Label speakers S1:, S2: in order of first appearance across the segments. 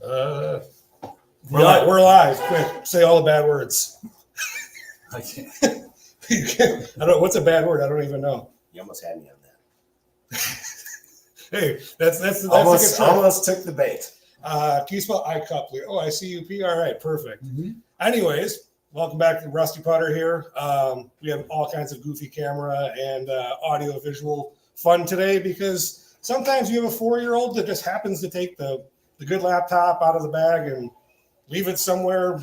S1: We're live. Quick, say all the bad words.
S2: I can't.
S1: You can't. I don't. What's a bad word? I don't even know.
S3: You almost had me on that.
S1: Hey, that's
S3: almost took the bait.
S1: Can you spell iCup? Oh, ICUP. All right, perfect. Mm-hmm. Anyways, welcome back to Rusty Putter here. We have all kinds of goofy camera and audio visual fun today because sometimes you have a 4-year-old that just happens to take the good laptop out of the bag and leave it somewhere.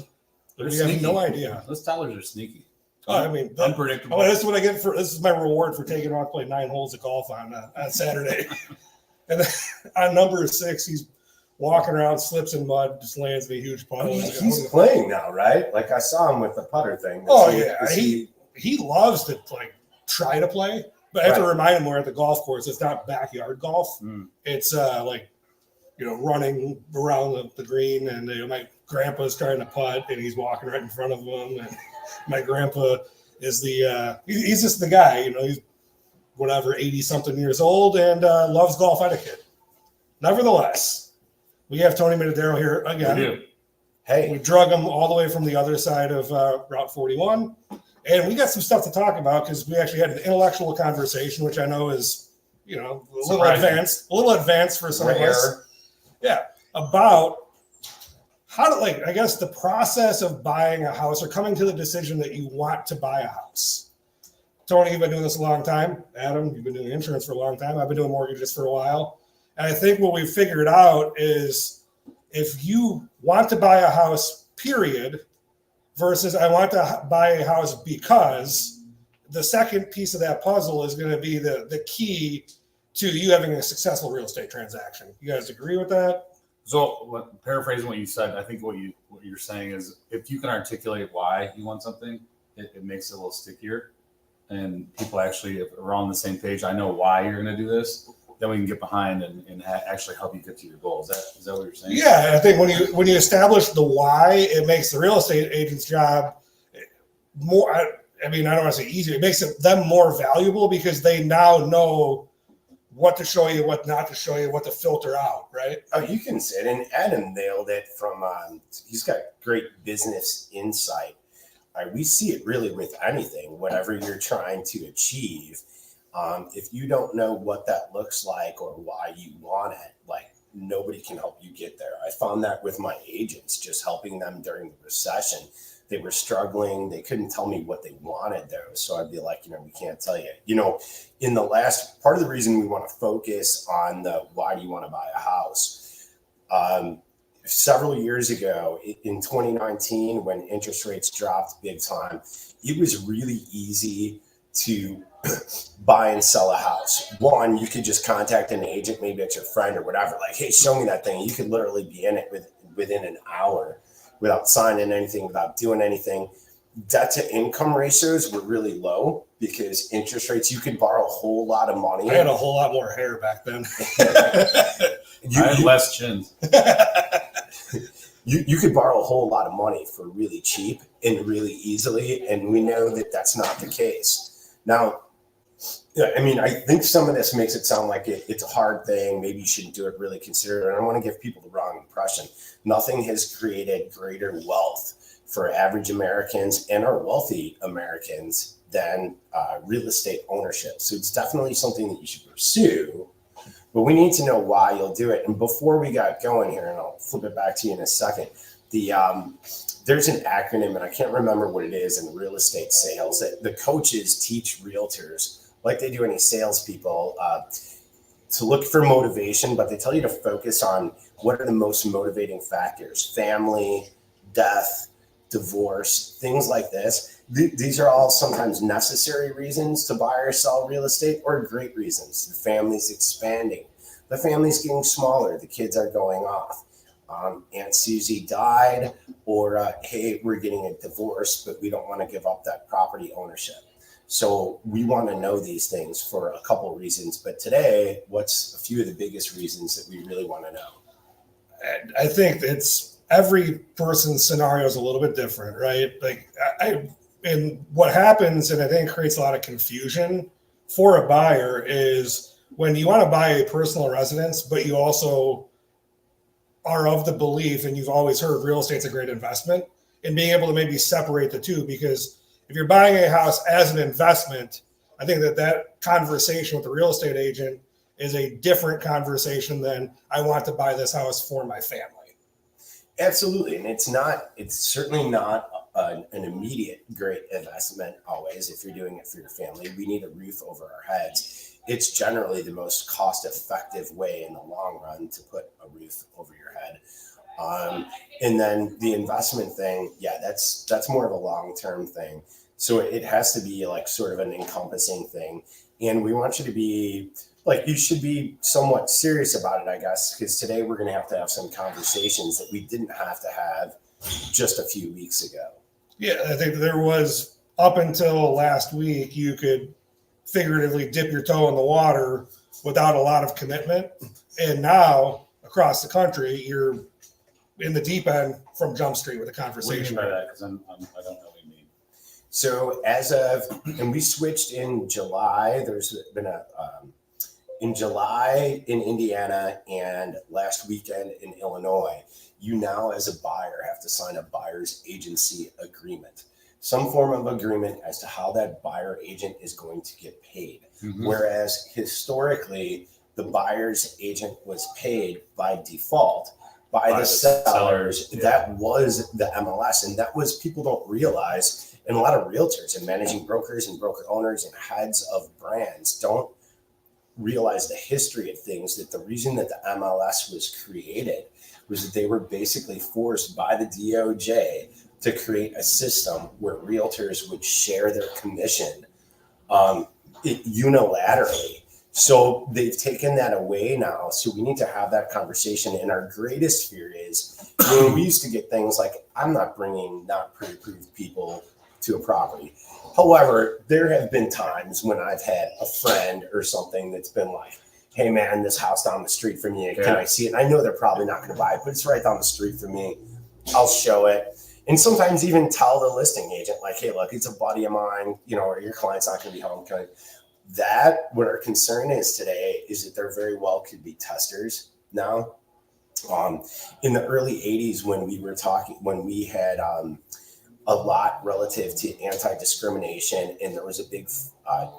S1: We have no idea.
S2: Those toddlers are sneaky.
S1: Oh, I mean,
S2: unpredictable.
S1: This is what I get for. This is my reward for taking off to play 9 holes of golf on Saturday. And then on number 6, he's walking around, slips in mud, just lands in a huge puddle.
S3: He's playing now, right? Like I saw him with the putter thing.
S1: He loves to try to play, but I have to remind him we're at the golf course. It's not backyard golf. It's running around the green, and my grandpa's trying to putt, and he's walking right in front of him. And my grandpa is he's just the guy, he's whatever, 80-something years old and loves golf etiquette. Nevertheless, we have Tony Minadero here again.
S2: We do.
S1: Hey. We drug him all the way from the other side of Route 41. And we got some stuff to talk about because we actually had an intellectual conversation, which I know is, a little advanced for some of us. Yeah, about how to, I guess, the process of buying a house or coming to the decision that you want to buy a house. Tony, you've been doing this a long time. Adam, you've been doing insurance for a long time. I've been doing mortgages for a while. And I think what we've figured out is if you want to buy a house, period, versus I want to buy a house because the second piece of that puzzle is going to be the key to you having a successful real estate transaction. You guys agree with that?
S2: So, paraphrasing what you said, I think what you're saying is if you can articulate why you want something, it makes it a little stickier. And people actually, if we're on the same page, I know why you're going to do this, then we can get behind and actually help you get to your goal. Is that what you're saying?
S1: Yeah, I think when you establish the why, it makes the real estate agent's job more. I don't want to say easier. It makes them more valuable because they now know what to show you, what not to show you, what to filter out, right?
S3: Oh, you can say it. And Adam nailed it from, he's got great business insight. We see it really with anything, whatever you're trying to achieve. If you don't know what that looks like or why you want it, nobody can help you get there. I found that with my agents, just helping them during the recession. They were struggling. They couldn't tell me what they wanted though. So I'd be like, we can't tell you. In the last part of the reason we want to focus on the why do you want to buy a house? Several years ago in 2019, when interest rates dropped big time, it was really easy to buy and sell a house. One, you could just contact an agent, maybe it's your friend or whatever, hey, show me that thing. You could literally be in it within an hour without signing anything, without doing anything. Debt to income ratios were really low because interest rates, you could borrow a whole lot of money.
S1: I had a whole lot more hair back then.
S2: I had less chins.
S3: You could borrow a whole lot of money for really cheap and really easily. And we know that that's not the case. Now, I think some of this makes it sound like it's a hard thing. Maybe you shouldn't do it, really consider it. I don't want to give people the wrong impression. Nothing has created greater wealth for average Americans and our wealthy Americans than real estate ownership. So it's definitely something that you should pursue. But we need to know why you'll do it. And before we got going here, and I'll flip it back to you in a second, there's an acronym, and I can't remember what it is in real estate sales, that the coaches teach realtors, like they do any salespeople, to look for motivation, but they tell you to focus on what are the most motivating factors: family, death, divorce, things like this. These are all sometimes necessary reasons to buy or sell real estate, or great reasons. The family's expanding. The family's getting smaller. The kids are going off. Aunt Susie died, or hey, we're getting a divorce, but we don't want to give up that property ownership. So we want to know these things for a couple of reasons. But today, what's a few of the biggest reasons that we really want to know?
S1: I think it's every person's scenario is a little bit different, right? And what happens, and I think creates a lot of confusion for a buyer, is when you want to buy a personal residence, but you also are of the belief, and you've always heard real estate's a great investment, and being able to maybe separate the two, because if you're buying a house as an investment, I think that conversation with the real estate agent is a different conversation than I want to buy this house for my family.
S3: Absolutely. And it's certainly not an immediate great investment always if you're doing it for your family. We need a roof over our heads. It's generally the most cost effective way in the long run to put a roof over your head. And then the investment thing, yeah, that's more of a long-term thing. So it has to be like sort of an encompassing thing. And we want you to be like, you should be somewhat serious about it, I guess, because today we're going to have some conversations that we didn't have to have just a few weeks ago.
S1: Yeah, I think there was, up until last week, you could figuratively dip your toe in the water without a lot of commitment. And now across the country, you're in the deep end from Jump Street with a conversation.
S2: What do you mean by that? Because I don't know what you mean.
S3: So and we switched in July. There's been in July in Indiana and last weekend in Illinois, you now as a buyer have to sign a buyer's agency agreement, some form of agreement as to how that buyer agent is going to get paid. Mm-hmm. Whereas historically, the buyer's agent was paid by default by the sellers. Yeah. That was the MLS. And that was, people don't realize, and a lot of realtors and managing brokers and broker owners and heads of brands don't realize the history of things, that the reason that the MLS was created was that they were basically forced by the DOJ to create a system where realtors would share their commission unilaterally. So they've taken that away now. So we need to have that conversation. And our greatest fear is, we used to get things like, I'm not bringing not pre-approved people to a property. However, there have been times when I've had a friend or something that's been like, hey man, this house down the street from you, can I see it? And I know they're probably not going to buy it, but it's right down the street from me. I'll show it. And sometimes even tell the listing agent, like, hey, look, it's a buddy of mine, or your client's not going to be home. What our concern is today is that there very well could be testers now. In the early 80s, when we had a lot relative to anti-discrimination, and there was a big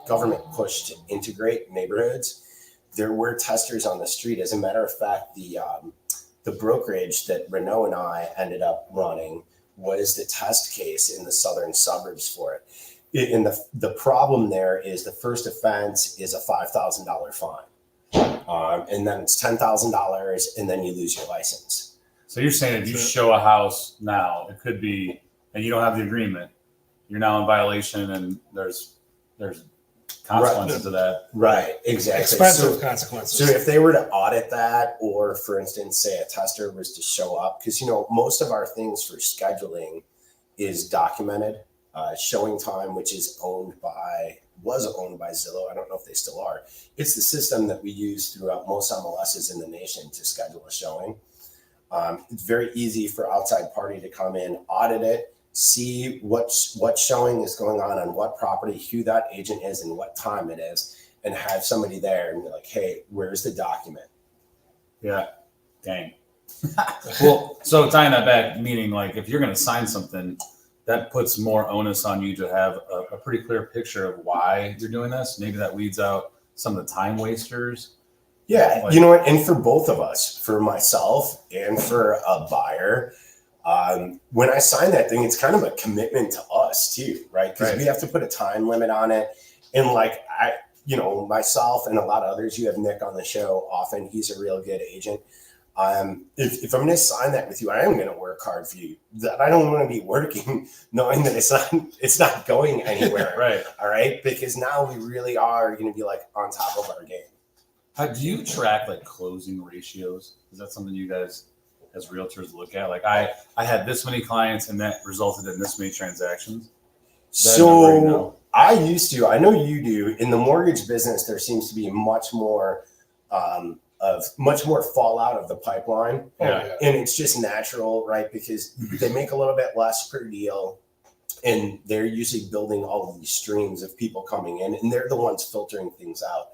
S3: government push to integrate neighborhoods, there were testers on the street. As a matter of fact, the brokerage that Renault and I ended up running was the test case in the southern suburbs for it. And the problem there is the first offense is a $5,000 fine. And then it's $10,000, and then you lose your license.
S2: So you're saying if you show a house now, it could be, and you don't have the agreement, you're now in violation, and there's consequences to that.
S3: Right, exactly.
S1: Expensive consequences.
S3: So if they were to audit that, or for instance, say a tester was to show up, because most of our things for scheduling is documented. Showing time, which was owned by Zillow. I don't know if they still are. It's the system that we use throughout most MLSs in the nation to schedule a showing. It's very easy for outside party to come in, audit it, see what showing is going on what property, who that agent is, and what time it is, and have somebody there and be like, hey, where's the document?
S2: Yeah, dang. Well, so tying that back, meaning like if you're going to sign something, that puts more onus on you to have a pretty clear picture of why you're doing this. Maybe that weeds out some of the time wasters.
S3: Yeah, you know what? And for both of us, for myself and for a buyer, when I sign that thing, it's kind of a commitment to us too, right? Because we have to put a time limit on it. And like myself and a lot of others, you have Nick on the show often. He's a real good agent. If I'm going to sign that with you, I am going to work hard for you. That I don't want to be working knowing that it's not going anywhere.
S2: Right.
S3: All right. Because now we really are going to be like on top of our game.
S2: How do you track like closing ratios? Is that something you guys as realtors look at? Like I had this many clients and that resulted in this many transactions.
S3: So I used to, I know you do. In the mortgage business, there seems to be much more fallout of the pipeline.
S2: Yeah.
S3: And it's just natural, right? Because they make a little bit less per deal, and they're usually building all of these streams of people coming in, and they're the ones filtering things out.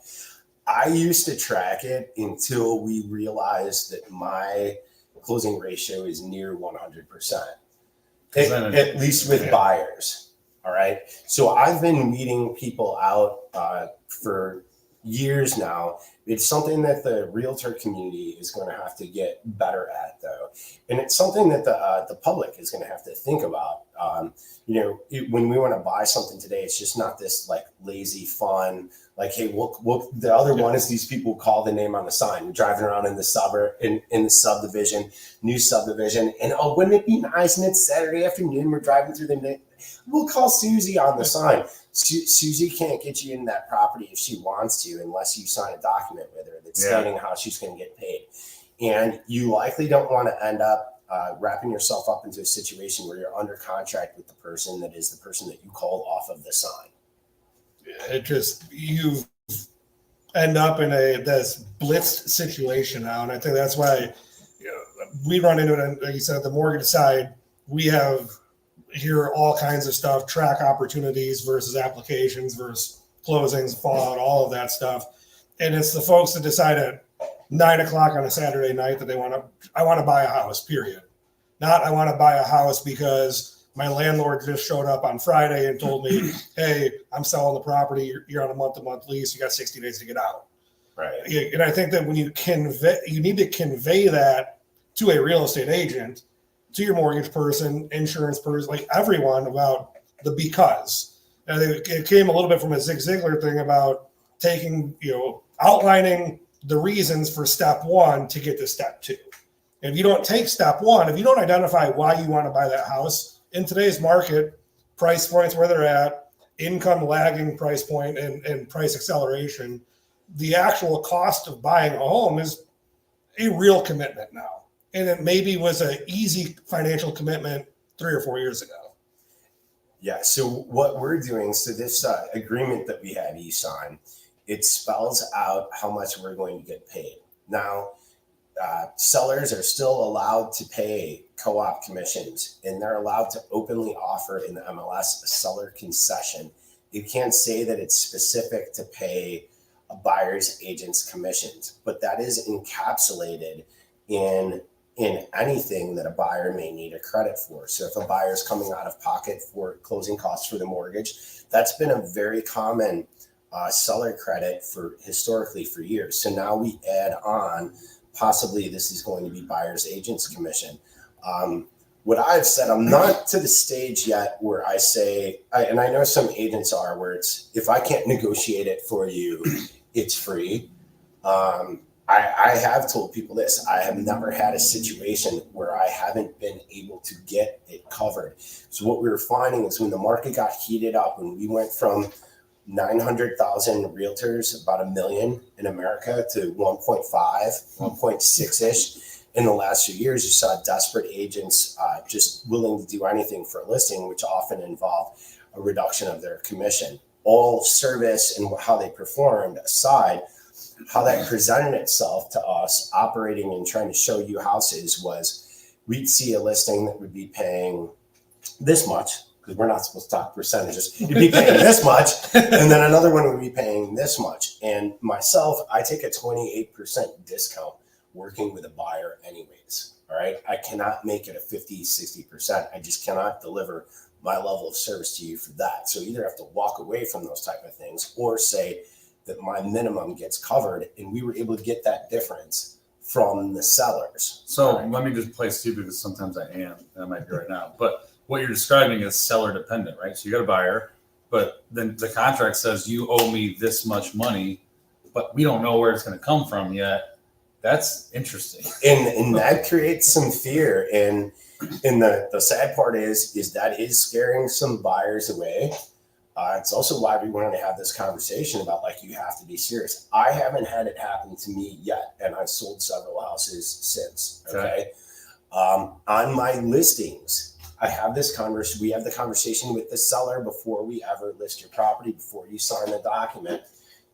S3: I used to track it until we realized that my closing ratio is near 100%,
S2: 'Cause then
S3: at least with buyers. All right. So I've been meeting people out for years now. It's something that the realtor community is going to have to get better at, though, and it's something that the public is going to have to think about. When we want to buy something today, it's just not this like lazy fun. Like, hey, we'll the other one is these people call the name on the sign. You're driving around in the suburb, in the subdivision, new subdivision, and oh, wouldn't it be nice? And it's Saturday afternoon. We're driving through the. We'll call Susie on the sign. Susie can't get you in that property if she wants to, unless you sign a document with her that's stating how she's going to get paid. And you likely don't want to end up wrapping yourself up into a situation where you're under contract with the person that is the person that you called off of the sign.
S1: It just, you end up in this blitzed situation now. And I think that's why we run into it. And like you said, the mortgage side, we have hear all kinds of stuff, track opportunities versus applications versus closings, fallout, all of that stuff. And it's the folks that decide at 9:00 on a Saturday night that I want to buy a house, period. Not I want to buy a house because my landlord just showed up on Friday and told me, hey, I'm selling the property. You're on a month-to-month lease. You got 60 days to get out.
S3: Right.
S1: And I think that when you need to convey that to a real estate agent, to your mortgage person, insurance person, like everyone, about the because. And it came a little bit from a Zig Ziglar thing about taking, outlining the reasons for step one to get to step two. And if you don't take step one, if you don't identify why you want to buy that house in today's market, price points where they're at, income lagging price point and price acceleration, the actual cost of buying a home is a real commitment now. And it maybe was an easy financial commitment 3 or 4 years ago.
S3: Yeah. So what we're doing, so this agreement that we had e-sign, it spells out how much we're going to get paid. Now, sellers are still allowed to pay co-op commissions, and they're allowed to openly offer in the MLS a seller concession. You can't say that it's specific to pay a buyer's agent's commissions, but that is encapsulated in anything that a buyer may need a credit for. So if a buyer is coming out of pocket for closing costs for the mortgage, that's been a very common seller credit historically for years. So now we add on, possibly this is going to be buyer's agent's commission. What I've said, I'm not to the stage yet where I say, and I know some agents are, where it's, if I can't negotiate it for you, it's free. I have told people this. I have never had a situation where I haven't been able to get it covered. So what we were finding is when the market got heated up, when we went from 900,000 realtors, about 1 million in America, to 1.5, 1.6-ish in the last few years, you saw desperate agents just willing to do anything for a listing, which often involved a reduction of their commission. All service and how they performed aside, how that presented itself to us operating and trying to show you houses was we'd see a listing that would be paying this much, because we're not supposed to talk percentages. You'd be paying this much, and then another one would be paying this much. And myself, I take a 28% discount working with a buyer anyways. All right. I cannot make it a 50, 60%. I just cannot deliver my level of service to you for that. So either have to walk away from those type of things or say that my minimum gets covered. And we were able to get that difference from the sellers.
S2: So let me just play stupid, because sometimes I am, and I might be right now. But what you're describing is seller dependent, right? So you got a buyer, but then the contract says you owe me this much money, but we don't know where it's going to come from yet. That's interesting.
S3: And that creates some fear. And the sad part is that is scaring some buyers away. It's also why we wanted to have this conversation about, like, you have to be serious. I haven't had it happen to me yet, and I've sold several houses since. Okay. On my listings, I have this conversation. We have the conversation with the seller before we ever list your property, before you sign the document,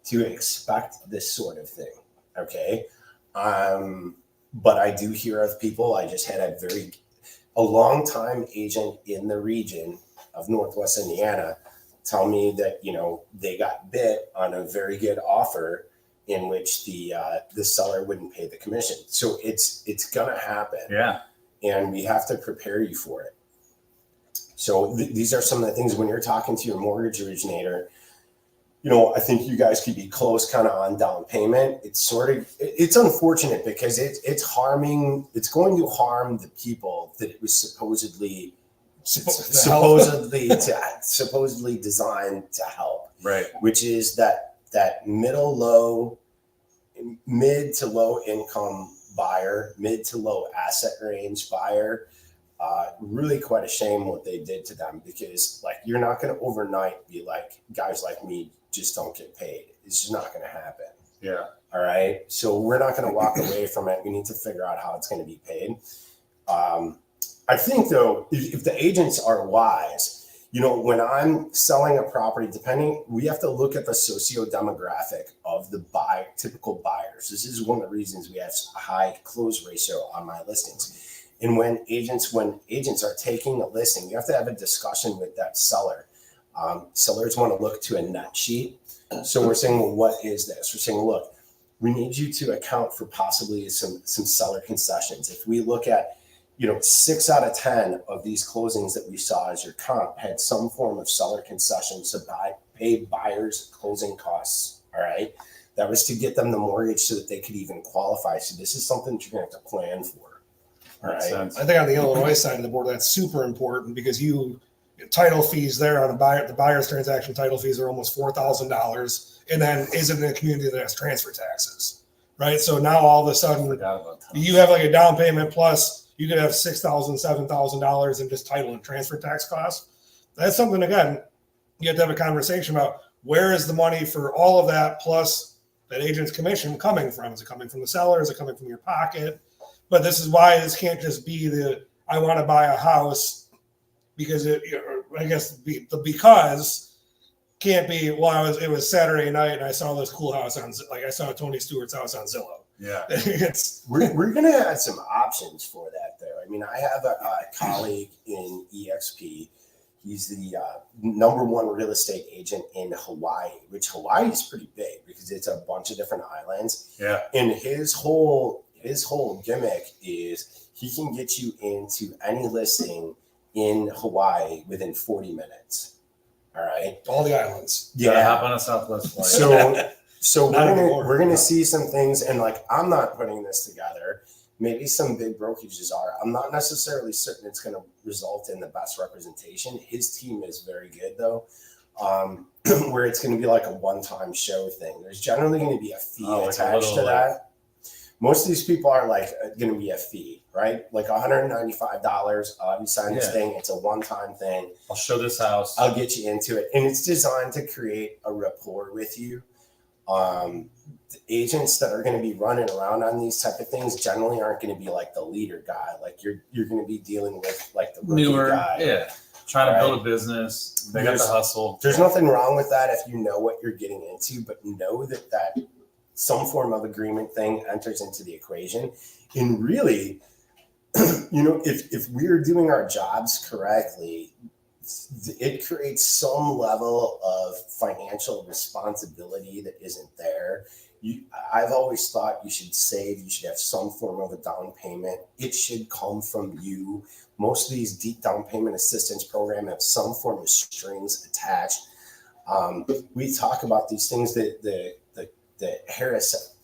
S3: to expect this sort of thing. Okay. But I do hear of people. I just had a long-time agent in the region of Northwest Indiana tell me that, they got bit on a very good offer in which the seller wouldn't pay the commission. So it's gonna happen.
S2: Yeah.
S3: And we have to prepare you for it. So these are some of the things when you're talking to your mortgage originator. I think you guys could be close kind of on down payment. It's unfortunate because it's going to harm the people that it was supposedly designed to help.
S2: Right.
S3: Which is that mid to low income buyer, mid to low asset range buyer. Really quite a shame what they did to them, because like you're not going to overnight be like, guys like me just don't get paid. It's just not going to happen.
S2: Yeah.
S3: All right. So we're not going to walk away from it. We need to figure out how it's going to be paid. I think though, if the agents are wise, when I'm selling a property, we have to look at the socio-demographic of the typical buyers. This is one of the reasons we have a high close ratio on my listings. And when agents are taking a listing, you have to have a discussion with that seller. Sellers want to look to a net sheet. So we're saying, well, what is this? We're saying, look, we need you to account for possibly some seller concessions. If we look at, 6 out of 10 of these closings that we saw as your comp had some form of seller concessions to pay buyers closing costs. All right. That was to get them the mortgage so that they could even qualify. So this is something that you're going to have to plan for. All right.
S1: I think on the Illinois side of the board, that's super important because title fees there on the buyer's transaction title fees are almost $4,000, and then isn't in a community that has transfer taxes, right? So now all of a sudden you have like a down payment plus you could have $6,000, $7,000 in just title and transfer tax costs. That's something, again, you have to have a conversation about where is the money for all of that plus that agent's commission coming from? Is it coming from the seller? Is it coming from your pocket? But this is why this can't just be I want to buy a house because because can't be, it was Saturday night and I saw this cool house I saw Tony Stewart's house on Zillow.
S2: Yeah.
S3: We're going to add some options for that there. I mean, I have a colleague in EXP. He's the number one real estate agent in Hawaii, which Hawaii is pretty big because it's a bunch of different islands.
S2: Yeah.
S3: And his whole gimmick is he can get you into any listing in Hawaii within 40 minutes. All right.
S1: All the islands.
S2: Yeah. Hop on a Southwest flight.
S3: So we're gonna see some things, and like I'm not putting this together. Maybe some big brokerages are. I'm not necessarily certain it's going to result in the best representation. His team is very good though, where it's going to be like a one-time show thing. There's generally going to be a fee attached to that. Most of these people are like going to be a fee, right? Like $195. You sign this thing. It's a one-time thing.
S2: I'll show this house.
S3: I'll get you into it, and it's designed to create a rapport with you. The agents that are going to be running around on these type of things generally aren't going to be like the leader guy. Like you're going to be dealing with like the
S2: newer
S3: guy.
S2: Trying to build a business. They got the hustle.
S3: There's nothing wrong with that if you know what you're getting into, but know that some form of agreement thing enters into the equation. And really, if we're doing our jobs correctly, it creates some level of financial responsibility that isn't there. I've always thought you should save, you should have some form of a down payment. It should come from you. Most of these deep down payment assistance programs have some form of strings attached. We talk about these things that the Harris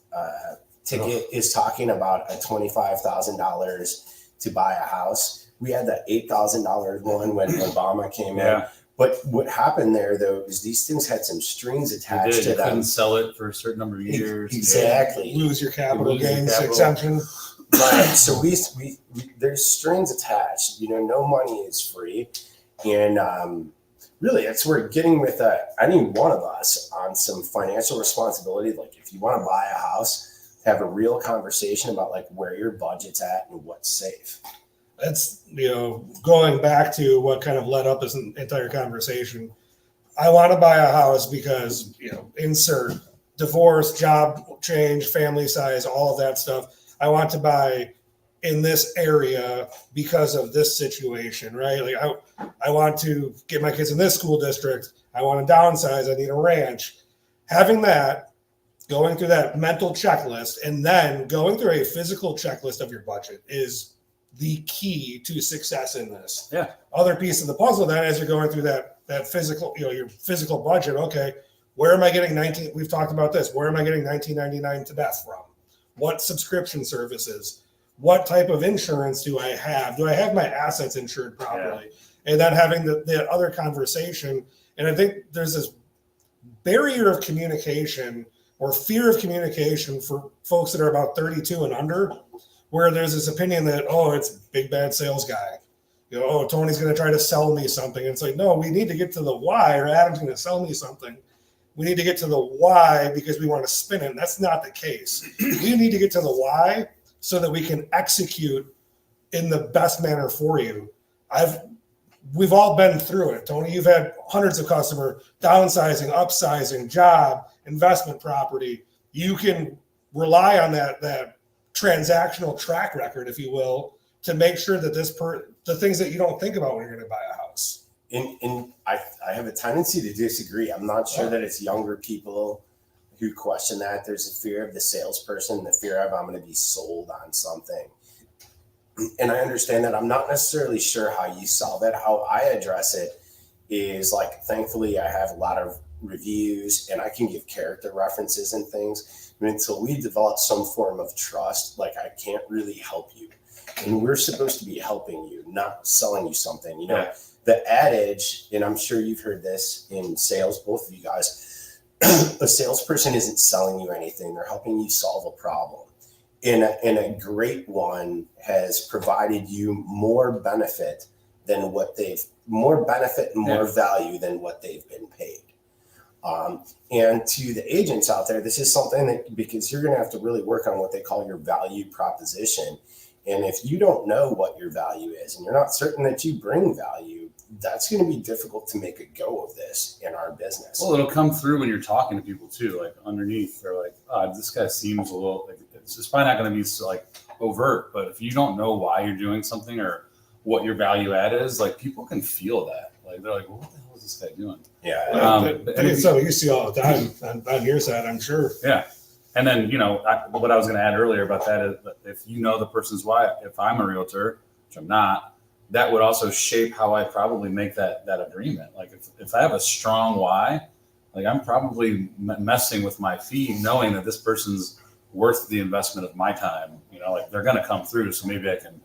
S3: ticket is talking about $25,000 to buy a house. We had that $8,000 one when Obama came in. But what happened there, though, is these things had some strings attached to them.
S2: You couldn't sell it for a certain number of years.
S3: Exactly.
S1: Lose your capital gains exemption.
S3: Right. So we there's strings attached. No money is free, and really, it's where getting with any one of us on some financial responsibility. Like if you want to buy a house, have a real conversation about like where your budget's at and what's safe.
S1: That's, going back to what kind of led up this entire conversation. I want to buy a house because, insert divorce, job change, family size, all of that stuff. I want to buy in this area because of this situation, right? Like I want to get my kids in this school district. I want to downsize. I need a ranch. Having that going through that mental checklist and then going through a physical checklist of your budget is the key to success in this.
S2: Yeah.
S1: Other piece of the puzzle then, as you're going through that physical, your physical budget, okay, where am I getting we've talked about this, where am I getting $19.99 to death from? What subscription services? What type of insurance do I have? Do I have my assets insured properly? Yeah. And then having the other conversation. And I think there's this barrier of communication or fear of communication for folks that are about 32 and under, where there's this opinion that, oh, it's big bad sales guy. Oh, Tony's going to try to sell me something. And it's like, no, we need to get to the why, or Adam's going to sell me something. We need to get to the why because we want to spin it. And that's not the case. We need to get to the why so that we can execute in the best manner for you. We've all been through it. Tony, you've had hundreds of customer downsizing, upsizing, job, investment property. You can rely on that transactional track record, if you will, to make sure that the things that you don't think about when you're going to buy a house.
S3: And I have a tendency to disagree. I'm not sure that it's younger people who question that. There's a fear of the salesperson, the fear of I'm going to be sold on something. And I understand that. I'm not necessarily sure how you solve it. How I address it is like, thankfully, I have a lot of reviews and I can give character references and things. And until we develop some form of trust, like I can't really help you. And we're supposed to be helping you, not selling you something. You know, yeah. The adage, and I'm sure you've heard this in sales, both of you guys, a salesperson isn't selling you anything. They're helping you solve a problem. And a great one has provided you more benefit and more value than what they've been paid. And to the agents out there, this is something that, because you're going to have to really work on what they call your value proposition. And if you don't know what your value is and you're not certain that you bring value, that's going to be difficult to make a go of this in our business.
S2: Well, it'll come through when you're talking to people too, like underneath. They're like, oh, this guy seems a little, like, it's probably not going to be so like overt, but if you don't know why you're doing something or what your value add is, like people can feel that. Like they're like, well, what the hell is this guy doing?
S1: Yeah. So you see all the time on your side, I'm sure.
S2: Yeah. And then, what I was going to add earlier about that is that if you know the person's why, if I'm a realtor, which I'm not, that would also shape how I probably make that agreement. Like if I have a strong why, like I'm probably messing with my fee, knowing that this person's worth the investment of my time. Like they're going to come through. So maybe I can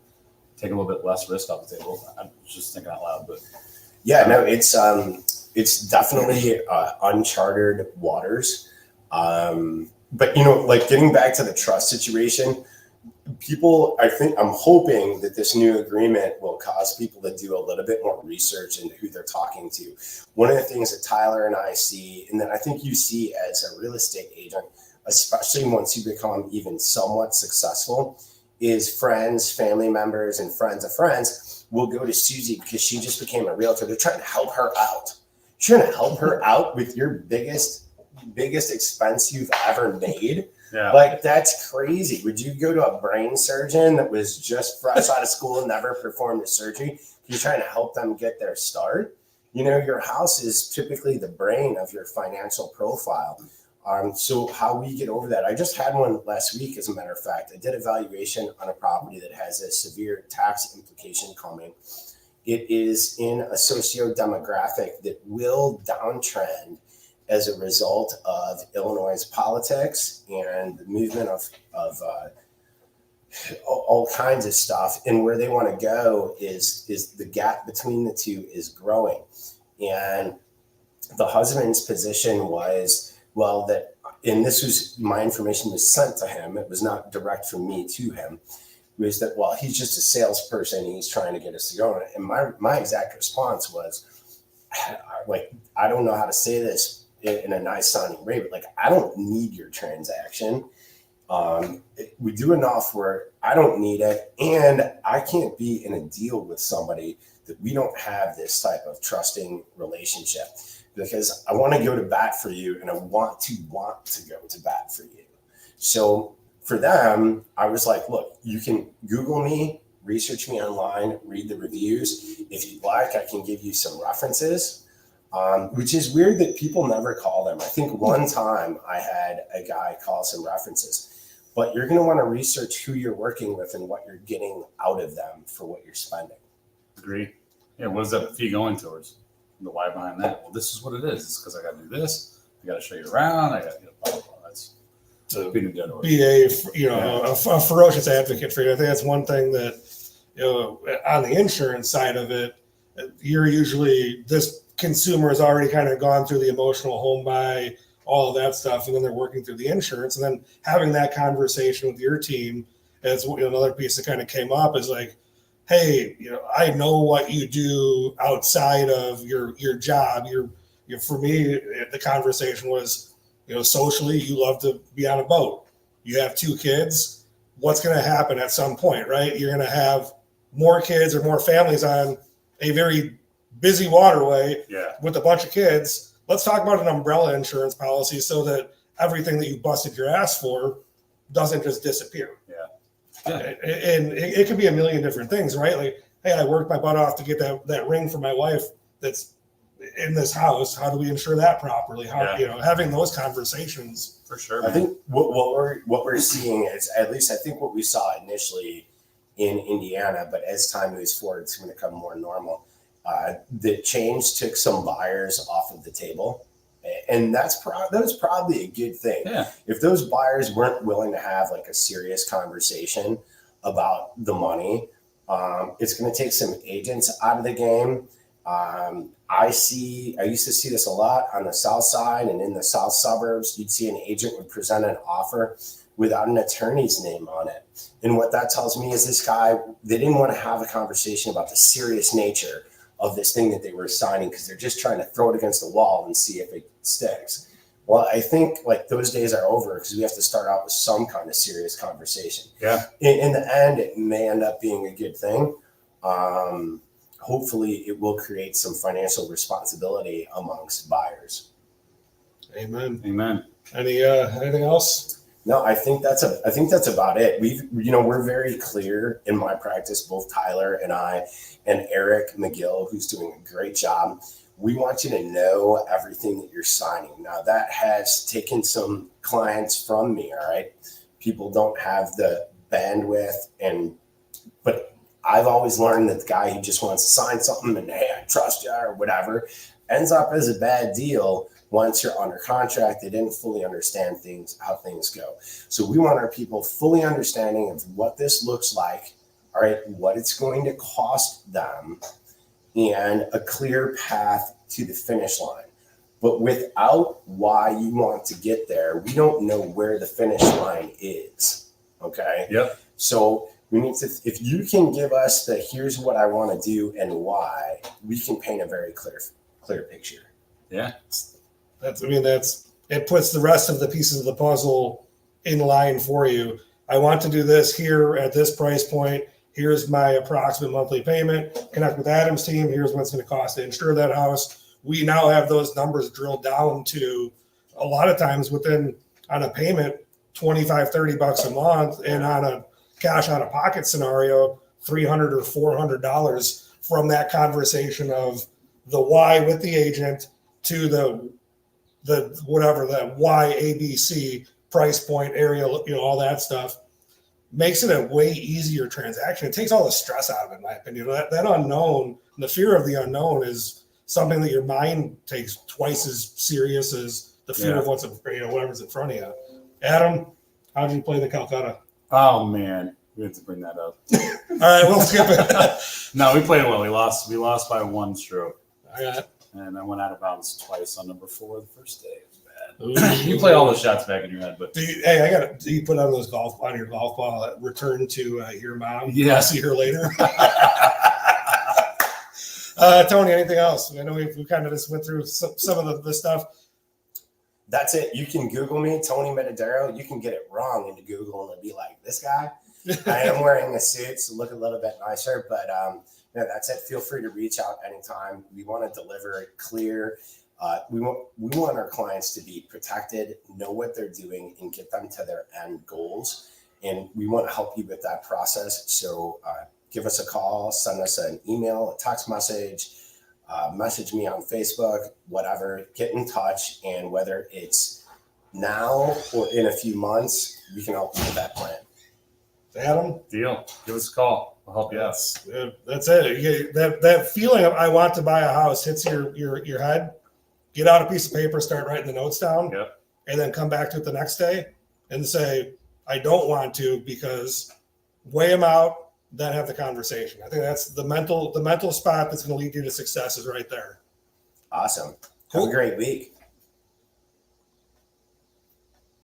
S2: take a little bit less risk off the table. I'm just thinking out loud, but
S3: yeah, no, it's definitely uncharted waters. But like getting back to the trust situation, I'm hoping that this new agreement will cause people to do a little bit more research into who they're talking to. One of the things that Tyler and I see, and that I think you see as a real estate agent, especially once you become even somewhat successful, is friends, family members, and friends of friends will go to Susie because she just became a realtor. They're trying to help her out. You're trying to help her out with your biggest expense you've ever made.
S2: Yeah.
S3: Like that's crazy. Would you go to a brain surgeon that was just fresh out of school and never performed a surgery? You're trying to help them get their start. Your house is typically the brain of your financial profile. So how we get over that? I just had one last week, as a matter of fact. I did a valuation on a property that has a severe tax implication coming. It is in a socio-demographic that will downtrend as a result of Illinois' politics and the movement of all kinds of stuff. And where they want to go is the gap between the two is growing. And the husband's position was, and this was, my information was sent to him. It was not direct from me to him. Was that, he's just a salesperson. He's trying to get us to go. And my exact response was, I don't know how to say this in a nice sounding way, but I don't need your transaction. We do enough where I don't need it. And I can't be in a deal with somebody that we don't have this type of trusting relationship, because I want to go to bat for you. And I want to go to bat for you. So for them, I was like, look, you can Google me, research me online, read the reviews. If you'd like, I can give you some references. which is weird that people never call them. I think one time I had a guy call some references, but you're going to want to research who you're working with and what you're getting out of them for what you're spending.
S2: Agree. Yeah. What is that fee going towards? The why behind that? Well, this is what it is. It's because I got to do this. I got to show you around. I got to blah, blah, blah. That's
S1: To
S2: being a dead horse.
S1: be a ferocious advocate for you. I think that's one thing that, on the insurance side of it, you're usually, this consumer has already kind of gone through the emotional home buy, all of that stuff, and then they're working through the insurance, and then having that conversation with your team as another piece that kind of came up is like, hey, I know what you do outside of your job. For me, the conversation was, socially, you love to be on a boat. You have 2 kids. What's going to happen at some point, right? You're going to have more kids or more families on a very busy waterway with a bunch of kids. Let's talk about an umbrella insurance policy so that everything that you busted your ass for doesn't just disappear. And it could be a million different things, right? Like, hey, I worked my butt off to get that ring for my wife that's in this house. How do we insure that properly? Having those conversations.
S2: For sure.
S3: I think what we're seeing is, at least I think what we saw initially in Indiana, but as time moves forward, it's going to become more normal. The change took some buyers off of the table. And that was probably a good thing.
S2: Yeah.
S3: If those buyers weren't willing to have like a serious conversation about the money, it's going to take some agents out of the game. I used to see this a lot on the south side and in the south suburbs. You'd see an agent would present an offer without an attorney's name on it. And what that tells me is this guy, they didn't want to have a conversation about the serious nature of this thing that they were signing because they're just trying to throw it against the wall and see if it sticks. Well, I think like those days are over because we have to start out with some kind of serious conversation.
S2: Yeah.
S3: In the end, it may end up being a good thing. Hopefully it will create some financial responsibility amongst buyers.
S1: Amen. Anything else?
S3: No, I think that's about it. We're very clear in my practice, both Tyler and I, and Eric McGill, who's doing a great job. We want you to know everything that you're signing. Now that has taken some clients from me. All right. People don't have the bandwidth but I've always learned that the guy who just wants to sign something and, hey, I trust you or whatever, ends up as a bad deal. Once you're under contract, they didn't fully understand how things go. So we want our people fully understanding of what this looks like, all right, what it's going to cost them, and a clear path to the finish line. But without why you want to get there, we don't know where the finish line is, okay?
S2: Yep.
S3: So we need to, if you can give us here's what I want to do and why, we can paint a very clear picture.
S2: Yeah.
S1: It puts the rest of the pieces of the puzzle in line for you. I want to do this here at this price point. Here's my approximate monthly payment. Connect with Adam's team. Here's what it's going to cost to insure that house. We now have those numbers drilled down to a lot of times on a payment, $25, $30 a month, and on a cash out of pocket scenario, $300 or $400 from that conversation of the why with the agent to the whatever that Y ABC price point area, all that stuff makes it a way easier transaction. It takes all the stress out of it, in my opinion. That unknown, the fear of the unknown is something that your mind takes twice as serious as the fear of whatever's in front of you. Adam, how did you play the Calcutta?
S2: Oh man, we have to bring that up.
S1: All right, we'll skip it.
S2: No, we played well. We lost by 1 stroke.
S1: All right.
S2: And I went out of bounds twice on number 4 the first day. It was bad. You play all the shots back in your head, but
S1: do you put on your golf ball, return to your mom?
S2: Yeah.
S1: I'll see her later. Tony, anything else? I know we kind of just went through some of the stuff.
S3: That's it. You can Google me, Tony Metadero. You can get it wrong into Google and it'll be like, this guy. I am wearing a suit, so look a little bit nicer, but that's it. Feel free to reach out anytime. We want to deliver it clear. We want our clients to be protected, know what they're doing, and get them to their end goals. And we want to help you with that process. So give us a call, send us an email, a text message. message me on Facebook, whatever, get in touch. And whether it's now or in a few months, we can help you with that plan.
S1: Adam,
S2: Deal. Give us a call. We'll help you out.
S1: that's it. That feeling of I want to buy a house hits your head. Get out a piece of paper, start writing the notes down,
S2: Yep.
S1: and then come back to it the next day and say, I don't want to, because weigh them out, then have the conversation. I think that's the mental spot that's going to lead you to success is right there.
S3: Awesome. Have
S1: Cool.
S3: a great week.